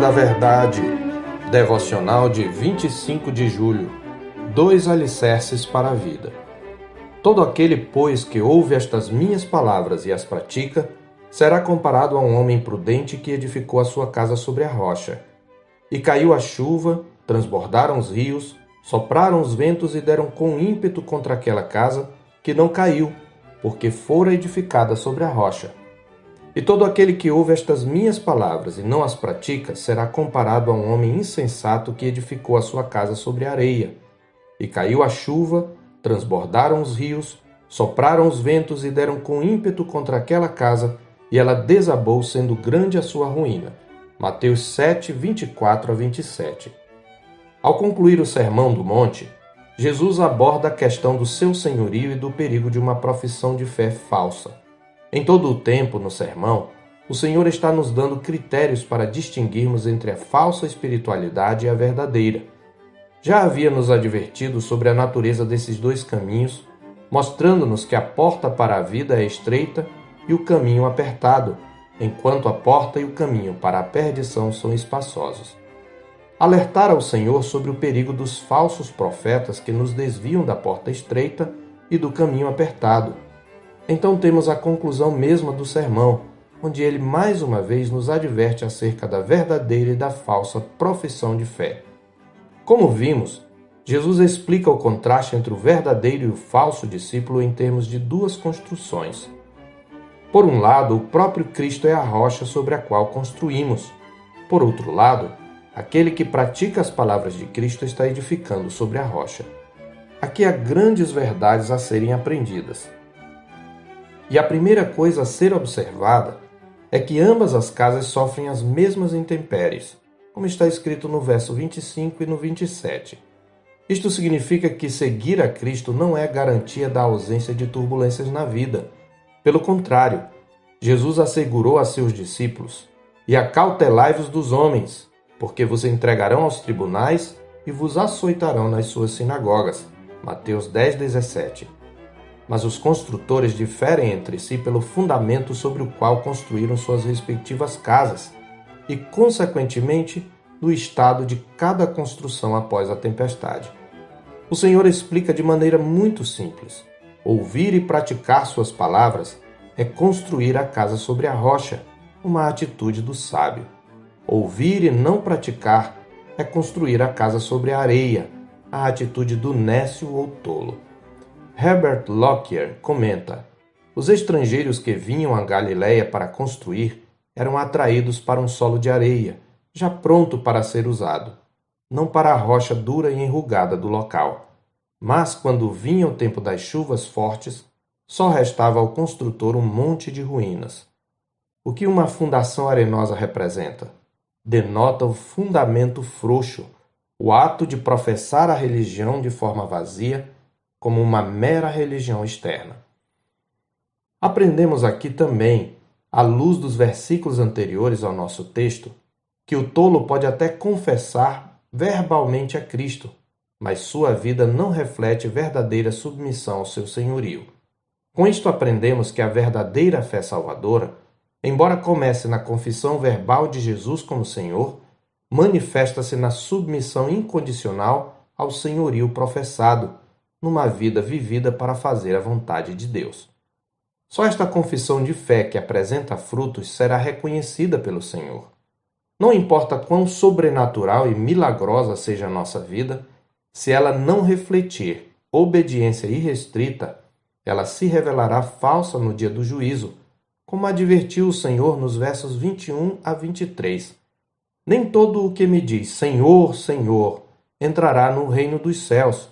da Verdade, devocional de 25 de julho, 2 alicerces para a vida. Todo aquele, pois, que ouve estas minhas palavras e as pratica, será comparado a um homem prudente que edificou a sua casa sobre a rocha. E caiu a chuva, transbordaram os rios, sopraram os ventos e deram com ímpeto contra aquela casa, que não caiu, porque fora edificada sobre a rocha. E todo aquele que ouve estas minhas palavras e não as pratica, será comparado a um homem insensato que edificou a sua casa sobre a areia. E caiu a chuva, transbordaram os rios, sopraram os ventos e deram com ímpeto contra aquela casa, e ela desabou, sendo grande a sua ruína. Mateus 7, 24 a 27. Ao concluir o Sermão do Monte, Jesus aborda a questão do seu senhorio e do perigo de uma profissão de fé falsa. Em todo o tempo, no sermão, o Senhor está nos dando critérios para distinguirmos entre a falsa espiritualidade e a verdadeira. Já havia nos advertido sobre a natureza desses dois caminhos, mostrando-nos que a porta para a vida é estreita e o caminho apertado, enquanto a porta e o caminho para a perdição são espaçosos. Alertar ao Senhor sobre o perigo dos falsos profetas que nos desviam da porta estreita e do caminho apertado. Então temos a conclusão mesma do sermão, onde ele mais uma vez nos adverte acerca da verdadeira e da falsa profissão de fé. Como vimos, Jesus explica o contraste entre o verdadeiro e o falso discípulo em termos de duas construções. Por um lado, o próprio Cristo é a rocha sobre a qual construímos. Por outro lado, aquele que pratica as palavras de Cristo está edificando sobre a rocha. Aqui há grandes verdades a serem aprendidas. E a primeira coisa a ser observada é que ambas as casas sofrem as mesmas intempéries, como está escrito no verso 25 e no 27. Isto significa que seguir a Cristo não é garantia da ausência de turbulências na vida. Pelo contrário, Jesus assegurou a seus discípulos: "E acautelai-vos dos homens, porque vos entregarão aos tribunais e vos açoitarão nas suas sinagogas." Mateus 10, 17. Mas os construtores diferem entre si pelo fundamento sobre o qual construíram suas respectivas casas e, consequentemente, do estado de cada construção após a tempestade. O Senhor explica de maneira muito simples: ouvir e praticar suas palavras é construir a casa sobre a rocha, uma atitude do sábio. Ouvir e não praticar é construir a casa sobre a areia, a atitude do nécio ou tolo. Herbert Lockyer comenta: os estrangeiros que vinham a Galiléia para construir eram atraídos para um solo de areia, já pronto para ser usado, não para a rocha dura e enrugada do local. Mas, quando vinha o tempo das chuvas fortes, só restava ao construtor um monte de ruínas. O que uma fundação arenosa representa? Denota o fundamento frouxo, o ato de professar a religião de forma vazia, como uma mera religião externa. Aprendemos aqui também, à luz dos versículos anteriores ao nosso texto, que o tolo pode até confessar verbalmente a Cristo, mas sua vida não reflete verdadeira submissão ao seu senhorio. Com isto aprendemos que a verdadeira fé salvadora, embora comece na confissão verbal de Jesus como Senhor, manifesta-se na submissão incondicional ao senhorio professado, numa vida vivida para fazer a vontade de Deus. Só esta confissão de fé que apresenta frutos será reconhecida pelo Senhor. Não importa quão sobrenatural e milagrosa seja a nossa vida, se ela não refletir obediência irrestrita, ela se revelará falsa no dia do juízo, como advertiu o Senhor nos versos 21 a 23. Nem todo o que me diz Senhor, Senhor, entrará no reino dos céus,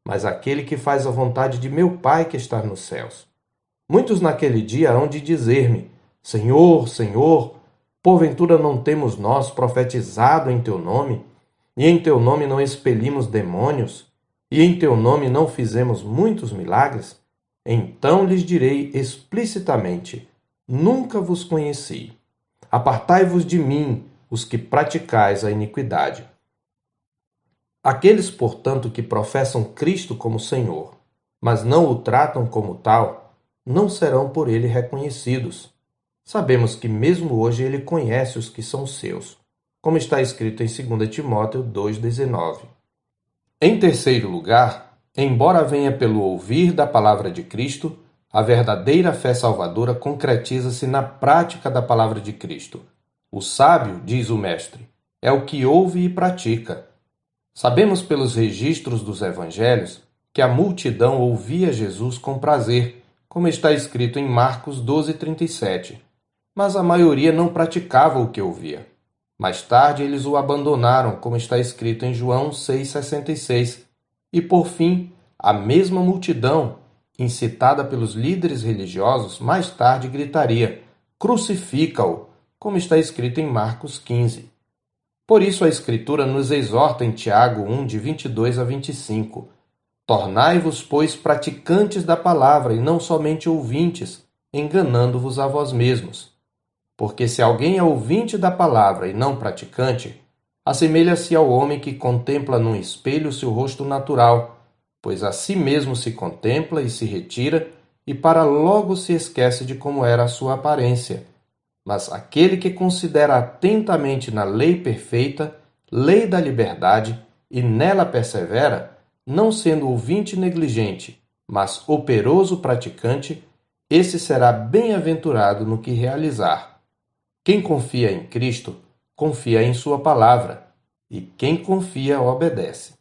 mas aquele que faz a vontade de meu Pai que está nos céus. Muitos naquele dia hão de dizer-me: Senhor, Senhor, porventura não temos nós profetizado em teu nome? E em teu nome não expelimos demônios? E em teu nome não fizemos muitos milagres? Então lhes direi explicitamente: nunca vos conheci. Apartai-vos de mim, os que praticais a iniquidade. Aqueles, portanto, que professam Cristo como Senhor, mas não o tratam como tal, não serão por ele reconhecidos. Sabemos que mesmo hoje ele conhece os que são seus. como está escrito em 2 Timóteo 2,19. Em terceiro lugar, embora venha pelo ouvir da palavra de Cristo, a verdadeira fé salvadora concretiza-se na prática da palavra de Cristo. O sábio, diz o Mestre, é o que ouve e pratica. Sabemos pelos registros dos evangelhos que a multidão ouvia Jesus com prazer, como está escrito em Marcos 12,37. Mas a maioria não praticava o que ouvia. Mais tarde eles o abandonaram, como está escrito em João 6,66. E por fim, a mesma multidão, incitada pelos líderes religiosos, mais tarde gritaria: crucifica-o, como está escrito em Marcos 15. Por isso a Escritura nos exorta em Tiago 1, de 22 a 25. Tornai-vos, pois, praticantes da palavra, e não somente ouvintes, enganando-vos a vós mesmos. Porque se alguém é ouvinte da palavra e não praticante, assemelha-se ao homem que contempla num espelho seu rosto natural, pois a si mesmo se contempla e se retira, e para logo se esquece de como era a sua aparência. Mas aquele que considera atentamente na lei perfeita, lei da liberdade, e nela persevera, não sendo ouvinte negligente, mas operoso praticante, esse será bem-aventurado no que realizar. Quem confia em Cristo, confia em sua palavra, e quem confia obedece.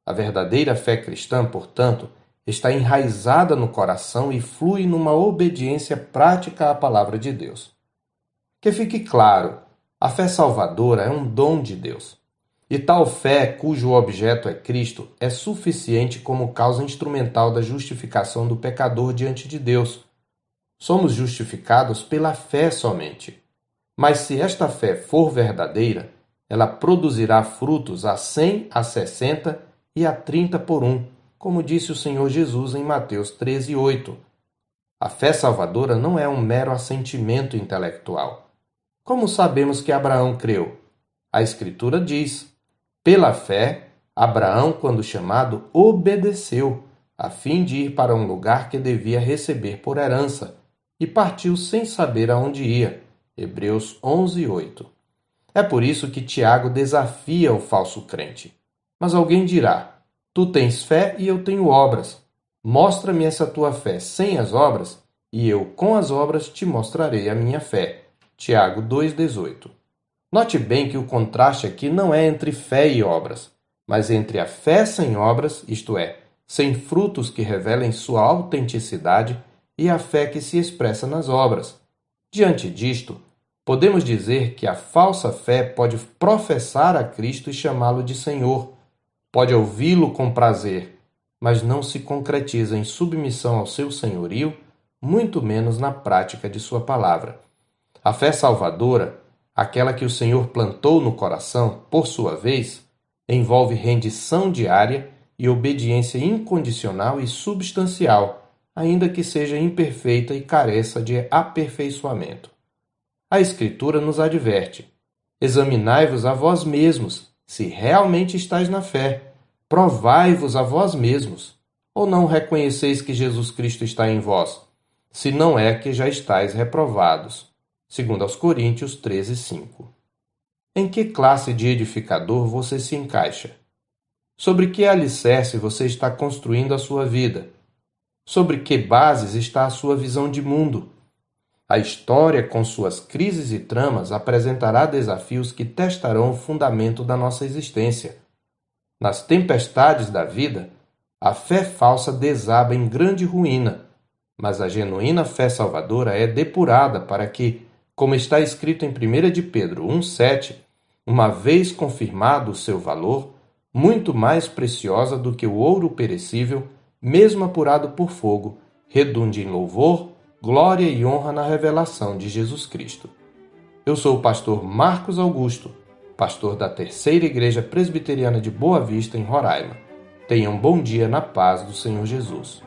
A verdadeira fé cristã, portanto, está enraizada no coração e flui numa obediência prática à palavra de Deus. Que fique claro, a fé salvadora é um dom de Deus. E tal fé, cujo objeto é Cristo, é suficiente como causa instrumental da justificação do pecador diante de Deus. Somos justificados pela fé somente. Mas se esta fé for verdadeira, ela produzirá frutos a 100, a 60 e a 30 por um, como disse o Senhor Jesus em Mateus 13:8. A fé salvadora não é um mero assentimento intelectual. Como sabemos que Abraão creu? A Escritura diz: pela fé, Abraão, quando chamado, obedeceu, a fim de ir para um lugar que devia receber por herança, e partiu sem saber aonde ia. Hebreus 11:8. É por isso que Tiago desafia o falso crente. Mas alguém dirá: tu tens fé e eu tenho obras. Mostra-me essa tua fé sem as obras, e eu com as obras te mostrarei a minha fé. Tiago 2,18. Note bem que o contraste aqui não é entre fé e obras, mas entre a fé sem obras, isto é, sem frutos que revelem sua autenticidade, e a fé que se expressa nas obras. Diante disto, podemos dizer que a falsa fé pode professar a Cristo e chamá-lo de Senhor, pode ouvi-lo com prazer, mas não se concretiza em submissão ao seu senhorio, muito menos na prática de sua palavra. A fé salvadora, aquela que o Senhor plantou no coração, por sua vez, envolve rendição diária e obediência incondicional e substancial, ainda que seja imperfeita e careça de aperfeiçoamento. A Escritura nos adverte: examinai-vos a vós mesmos, se realmente estáis na fé. Provai-vos a vós mesmos. Ou não reconheceis que Jesus Cristo está em vós? Se não é que já estáis reprovados. 2 Coríntios 13:5. Em que classe de edificador você se encaixa? Sobre que alicerce você está construindo a sua vida? Sobre que bases está a sua visão de mundo? A história, com suas crises e tramas, apresentará desafios que testarão o fundamento da nossa existência. Nas tempestades da vida, a fé falsa desaba em grande ruína, mas a genuína fé salvadora é depurada para que, como está escrito em 1 de Pedro 1,7, uma vez confirmado o seu valor, muito mais preciosa do que o ouro perecível, mesmo apurado por fogo, redunde em louvor, glória e honra na revelação de Jesus Cristo. Eu sou o pastor Marcos Augusto, pastor da Terceira Igreja Presbiteriana de Boa Vista, em Roraima. Tenha um bom dia na paz do Senhor Jesus.